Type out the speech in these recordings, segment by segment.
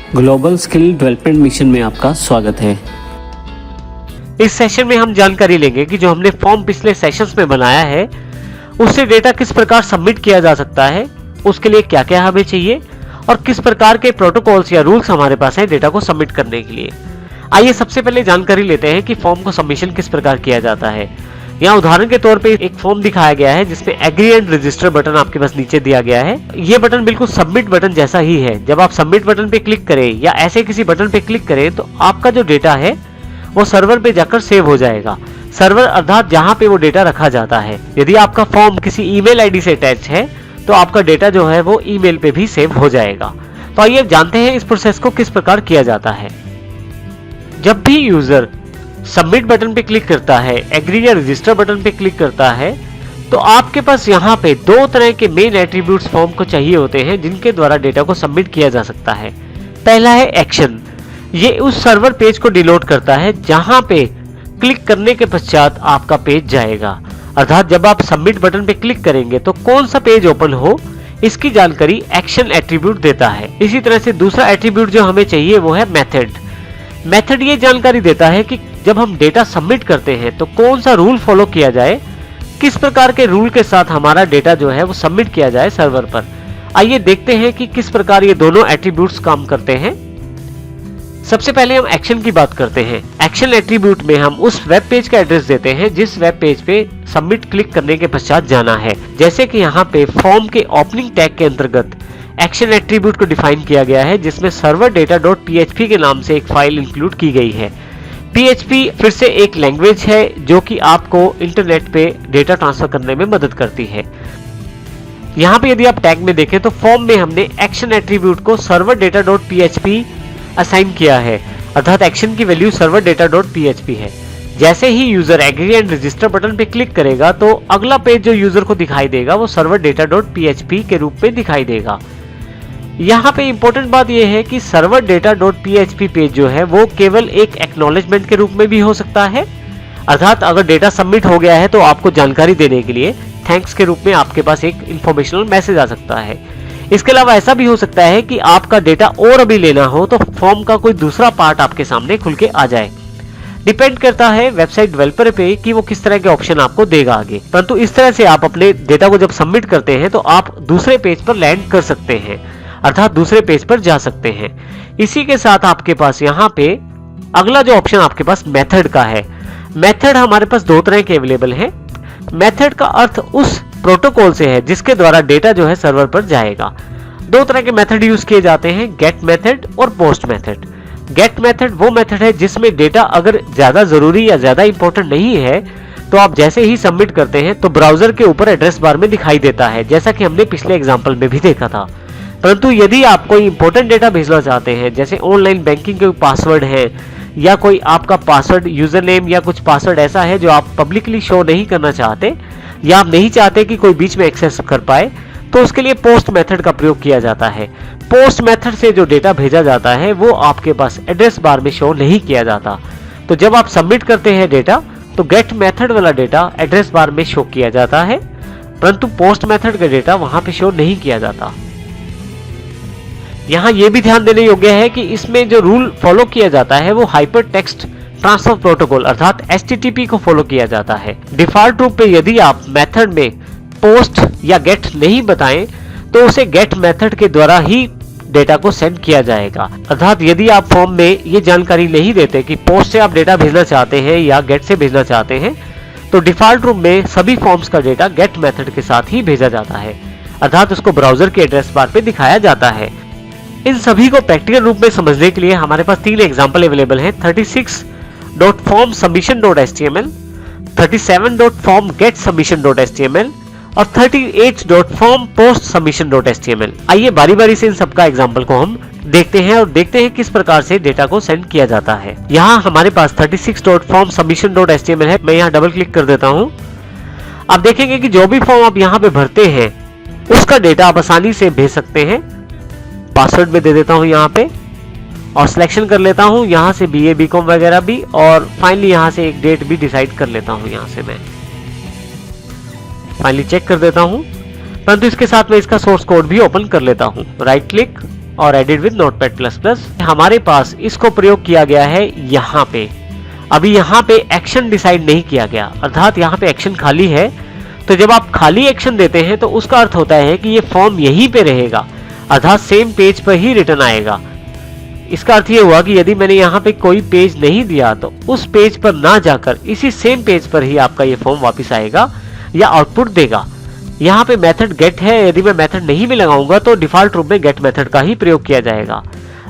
Global skill development mission में आपका स्वागत है। इस सेशन में हम जानकारी लेंगे कि जो हमने फॉर्म पिछले सेशंस में बनाया है उससे डेटा किस प्रकार सबमिट किया जा सकता है, उसके लिए क्या क्या हमें चाहिए और किस प्रकार के प्रोटोकॉल्स या रूल्स हमारे पास हैं डेटा को सबमिट करने के लिए। आइए सबसे पहले जानकारी लेते हैं कि फॉर्म को सबमिशन किस प्रकार किया जाता है। यहाँ उदाहरण के तौर पे एक फॉर्म दिखाया गया है जिसमें एग्री एंड रजिस्टर बटन आपके पास नीचे दिया गया है। ये बटन बिल्कुल सबमिट बटन जैसा ही है। जब आप सबमिट बटन पे क्लिक करें या ऐसे किसी बटन पे क्लिक करें तो आपका जो डेटा है वो सर्वर पे जाकर सेव हो जाएगा। सर्वर अर्थात जहाँ पे वो डेटा रखा जाता है। यदि आपका फॉर्म किसी ईमेल आईडी से अटैच है तो आपका डेटा जो है वो ईमेल पे भी सेव हो जाएगा। तो आइए जानते हैं इस प्रोसेस को किस प्रकार किया जाता है। जब भी यूजर सबमिट बटन पे क्लिक करता है, एग्री या रजिस्टर बटन पे क्लिक करता है, तो आपके पास यहाँ पे दो तरह के मेन एट्रीब्यूट्स फॉर्म को चाहिए होते हैं जिनके द्वारा डेटा को सबमिट किया जा सकता है। पहला है एक्शन। ये उस सर्वर पेज को डिलोड करता है जहां पे क्लिक करने के पश्चात आपका पेज जाएगा। अर्थात जब आप सबमिट बटन पे क्लिक करेंगे तो कौन सा पेज ओपन हो इसकी जानकारी एक्शन एट्रीब्यूट देता है। इसी तरह से दूसरा एट्रीब्यूट जो हमें चाहिए वो है मेथड। मेथड ये जानकारी देता है कि जब हम डेटा सबमिट करते हैं तो कौन सा रूल फॉलो किया जाए, किस प्रकार के रूल के साथ हमारा डेटा जो है वो सबमिट किया जाए सर्वर पर। आइए देखते हैं कि किस प्रकार ये दोनों एट्रीब्यूट्स काम करते हैं। सबसे पहले हम एक्शन की बात करते हैं। एक्शन एट्रीब्यूट में हम उस वेब पेज का एड्रेस देते हैं जिस वेब पेज पे सबमिट क्लिक करने के पश्चात जाना है। जैसे कि यहाँ पे फॉर्म के ओपनिंग टैग के अंतर्गत एक्शन एट्रीब्यूट को डिफाइन किया गया है जिसमें सर्वर डेटा डॉट php के नाम से एक फाइल इंक्लूड की गई है। PHP फिर से एक लैंग्वेज है जो कि आपको इंटरनेट पे डेटा ट्रांसफर करने में मदद करती है। यहाँ पे यदि आप टैग में देखें तो फॉर्म में हमने एक्शन एट्रीब्यूट को server data dot php assign किया है, अर्थात एक्शन की value server data dot php है। जैसे ही user agree and register button पे क्लिक करेगा तो अगला पेज जो यूजर को दिखाई देगा वो सर्वर डेटा डॉट php के रूप में दिखाई देगा। यहाँ पे इंपॉर्टेंट बात यह है कि server data dot php page जो है वो केवल एक एक्नॉलेजमेंट के रूप में भी हो सकता है, अर्थात अगर डेटा सबमिट हो गया है तो आपको जानकारी देने के लिए थैंक्स के रूप में आपके पास एक इंफॉर्मेशनल मैसेज आ सकता है। इसके अलावा ऐसा भी हो सकता है कि आपका डेटा और अभी लेना हो तो फॉर्म का कोई दूसरा पार्ट आपके सामने खुल के आ जाए। डिपेंड करता है वेबसाइट डेवलपर पे कि वो किस तरह के ऑप्शन आपको देगा आगे। परंतु इस तरह से आप अपने डेटा को जब सबमिट करते हैं तो आप दूसरे पेज पर लैंड कर सकते हैं, अर्थात दूसरे पेज पर जा सकते हैं। इसी के साथ आपके पास यहाँ पे अगला जो ऑप्शन आपके पास मेथड का है। मेथड हमारे पास दो तरह के अवेलेबल हैं। मेथड का अर्थ उस प्रोटोकॉल से है जिसके द्वारा डेटा जो है सर्वर पर जाएगा। दो तरह के मेथड यूज किए जाते हैं, गेट मेथड और पोस्ट मेथड। गेट मेथड वो मेथड है जिसमें डेटा अगर ज्यादा जरूरी या ज्यादा इंपॉर्टेंट नहीं है तो आप जैसे ही सबमिट करते हैं तो ब्राउजर के ऊपर एड्रेस बार में दिखाई देता है, जैसा कि हमने पिछले एग्जाम्पल में भी देखा था। परंतु यदि आप कोई इंपॉर्टेंट डेटा भेजना चाहते हैं, जैसे ऑनलाइन बैंकिंग के पासवर्ड है या कोई आपका पासवर्ड यूजर नेम या कुछ पासवर्ड ऐसा है जो आप पब्लिकली शो नहीं करना चाहते या आप नहीं चाहते कि कोई बीच में एक्सेस कर पाए, तो उसके लिए पोस्ट मेथड का प्रयोग किया जाता है। पोस्ट मेथड से जो डेटा भेजा जाता है वो आपके पास एड्रेस बार में शो नहीं किया जाता। तो जब आप सबमिट करते हैं डेटा तो गेट मेथड वाला डेटा एड्रेस बार में शो किया जाता है, परंतु पोस्ट मेथड का डेटा वहां पे शो नहीं किया जाता। यहाँ ये भी ध्यान देने योग्य है कि इसमें जो रूल फॉलो किया जाता है वो हाइपर टेक्स्ट ट्रांसफर प्रोटोकॉल अर्थात HTTP को फॉलो किया जाता है। डिफॉल्ट रूप पे यदि आप मेथड में पोस्ट या गेट नहीं बताएं तो उसे गेट मेथड के द्वारा ही डेटा को सेंड किया जाएगा। अर्थात यदि आप फॉर्म में ये जानकारी नहीं देते कि पोस्ट से आप डेटा भेजना चाहते हैं या गेट से भेजना चाहते हैं तो डिफॉल्ट रूप में सभी फॉर्म्स का डेटा गेट मेथड के साथ ही भेजा जाता है, अर्थात उसको ब्राउजर के एड्रेस बार पे दिखाया जाता है। इन सभी को प्रैक्टिकल रूप में समझने के लिए हमारे पास तीन एग्जाम्पल अवेलेबल हैं। 36.formsubmission.html, 37.formgetSubmission.html और 38.formpostSubmission.html। आइए बारी बारी से इन सबका एग्जाम्पल को हम देखते हैं और देखते हैं किस प्रकार से डेटा को सेंड किया जाता है। यहाँ हमारे पास 36.formsubmission.html है। मैं यहाँ डबल क्लिक कर देता हूँ। आप देखेंगे कि जो भी फॉर्म आप यहाँ पे भरते हैं उसका डेटा आप आसानी से भेज सकते हैं। पासवर्ड में दे देता हूं यहाँ पे और सिलेक्शन कर लेता हूं यहाँ से BA BCom वगैरह भी, और फाइनली यहाँ से एक डेट भी डिसाइड कर लेता हूं। यहाँ से मैं फाइनली चेक कर देता हूं, परंतु इसके साथ मैं इसका सोर्स कोड भी ओपन कर लेता हूं। राइट क्लिक और एडिट विद नोटपैड++। हमारे पास इसको प्रयोग किया गया है यहाँ पे। अभी यहाँ पे एक्शन डिसाइड नहीं किया गया, अर्थात यहाँ पे एक्शन खाली है। तो जब आप खाली एक्शन देते हैं तो उसका अर्थ होता है कि ये फॉर्म यहीं पे रहेगा, अर्थात सेम पेज पर ही रिटर्न आएगा। इसका अर्थ ये हुआ कि यदि मैंने यहाँ पे कोई पेज नहीं दिया तो उस पेज पर ना जाकर इसी सेम पेज पर ही आपका ये फॉर्म वापस आएगा या आउटपुट देगा। यहाँ पे मेथड गेट है, यदि मैं मेथड नहीं भी लगाऊंगा तो डिफॉल्ट रूप में गेट मेथड का ही प्रयोग किया जाएगा।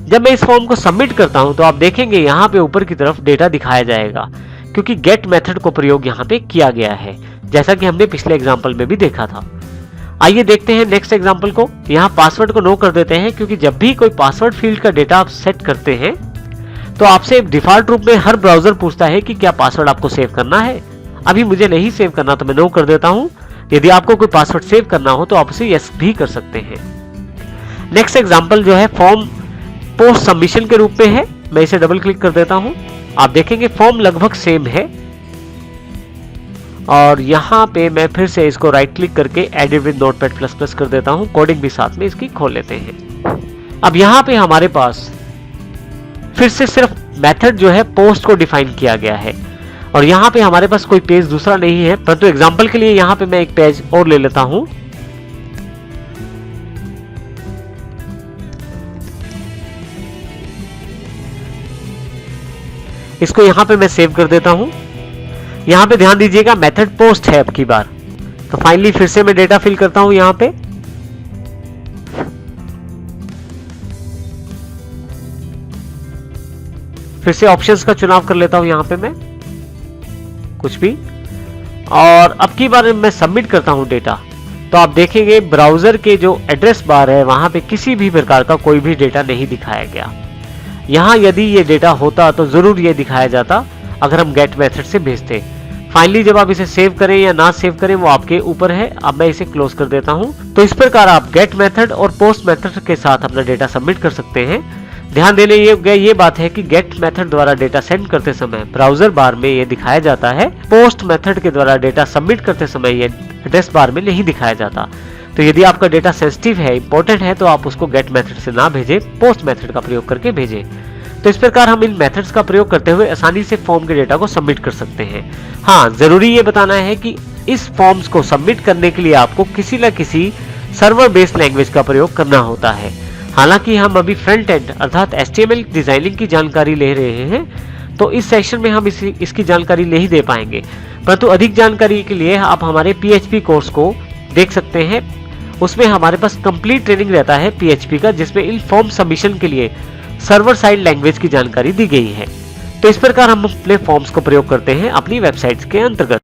जब मैं इस फॉर्म को सबमिट करता हूं तो आप देखेंगे यहाँ पे ऊपर की तरफ डेटा दिखाया जाएगा, क्योंकि गेट मेथड को प्रयोग यहाँ पे किया गया है, जैसा कि हमने पिछले एग्जाम्पल में भी देखा था। आइए देखते हैं नेक्स्ट एग्जाम्पल को। यहाँ पासवर्ड को नो कर देते हैं, क्योंकि जब भी कोई पासवर्ड फील्ड का डेटा आप सेट करते हैं तो आपसे डिफॉल्ट रूप में हर ब्राउजर पूछता है कि क्या पासवर्ड आपको सेव करना है। अभी मुझे नहीं सेव करना तो मैं नो कर देता हूं। यदि आपको कोई पासवर्ड सेव करना हो तो आप उसे यस भी कर सकते हैं। नेक्स्ट एग्जाम्पल जो है फॉर्म पोस्ट सबमिशन के रूप में है। मैं इसे डबल क्लिक कर देता हूं। आप देखेंगे फॉर्म लगभग सेम है, और यहां पे मैं फिर से इसको राइट क्लिक करके एडिट विद नोटपैड++ कर देता हूं। कोडिंग भी साथ में इसकी खोल लेते हैं। अब यहां पे हमारे पास फिर से सिर्फ मेथड जो है पोस्ट को डिफाइन किया गया है, और यहां पे हमारे पास कोई पेज दूसरा नहीं है, परंतु एग्जांपल के लिए यहां पे मैं एक पेज और ले लेता हूं। इसको यहां पे मैं सेव कर देता हूं। यहां पे ध्यान दीजिएगा मेथड पोस्ट है अब की बार। तो फाइनली फिर से मैं डेटा फिल करता हूं यहां पे। फिर से ऑप्शंस का चुनाव कर लेता हूं यहां पे मैं कुछ भी, और अब की बार मैं सबमिट करता हूं डेटा। तो आप देखेंगे ब्राउजर के जो एड्रेस बार है वहां पे किसी भी प्रकार का कोई भी डेटा नहीं दिखाया गया। यहां यदि ये डेटा होता तो जरूर ये दिखाया जाता अगर हम गेट मेथड से भेजते। फाइनली जब आप इसे सेव करें या ना सेव करें वो आपके ऊपर है। अब मैं इसे क्लोज कर देता हूं। तो इस प्रकार आप गेट मेथड और पोस्ट मेथड के साथ अपना डेटा सबमिट कर सकते हैं। ध्यान देने ये बात है कि गेट मेथड द्वारा डेटा सेंड करते समय ब्राउजर बार में ये दिखाया जाता है, पोस्ट मेथड के द्वारा डेटा सबमिट करते समय ये एड्रेस बार में नहीं दिखाया जाता। तो यदि आपका डेटा सेंसिटिव है, इंपॉर्टेंट है, तो आप उसको गेट मेथड से ना भेजें, पोस्ट मेथड का प्रयोग करके भेजें। तो इस प्रकार हम इन मेथड्स का प्रयोग करते हुए आसानी से फॉर्म के डेटा को सबमिट कर सकते हैं। हाँ, जरूरी ये बताना है कि इस फॉर्म्स को सबमिट करने के लिए आपको किसी न किसी सर्वर बेस्ड लैंग्वेज का प्रयोग करना होता है। हालांकि हम अभी फ्रंट एंड अर्थात HTML डिजाइनिंग की जानकारी ले रहे हैं, तो इस सेशन में हम इसकी जानकारी नहीं दे पाएंगे, परंतु अधिक जानकारी के लिए आप हमारे PHP कोर्स को देख सकते हैं। उसमें हमारे पास कंप्लीट ट्रेनिंग रहता है PHP का, जिसमें इन फॉर्म सबमिशन के लिए सर्वर साइड लैंग्वेज की जानकारी दी गई है। तो इस प्रकार हम अपने फॉर्म्स को प्रयोग करते हैं अपनी वेबसाइट्स के अंतर्गत।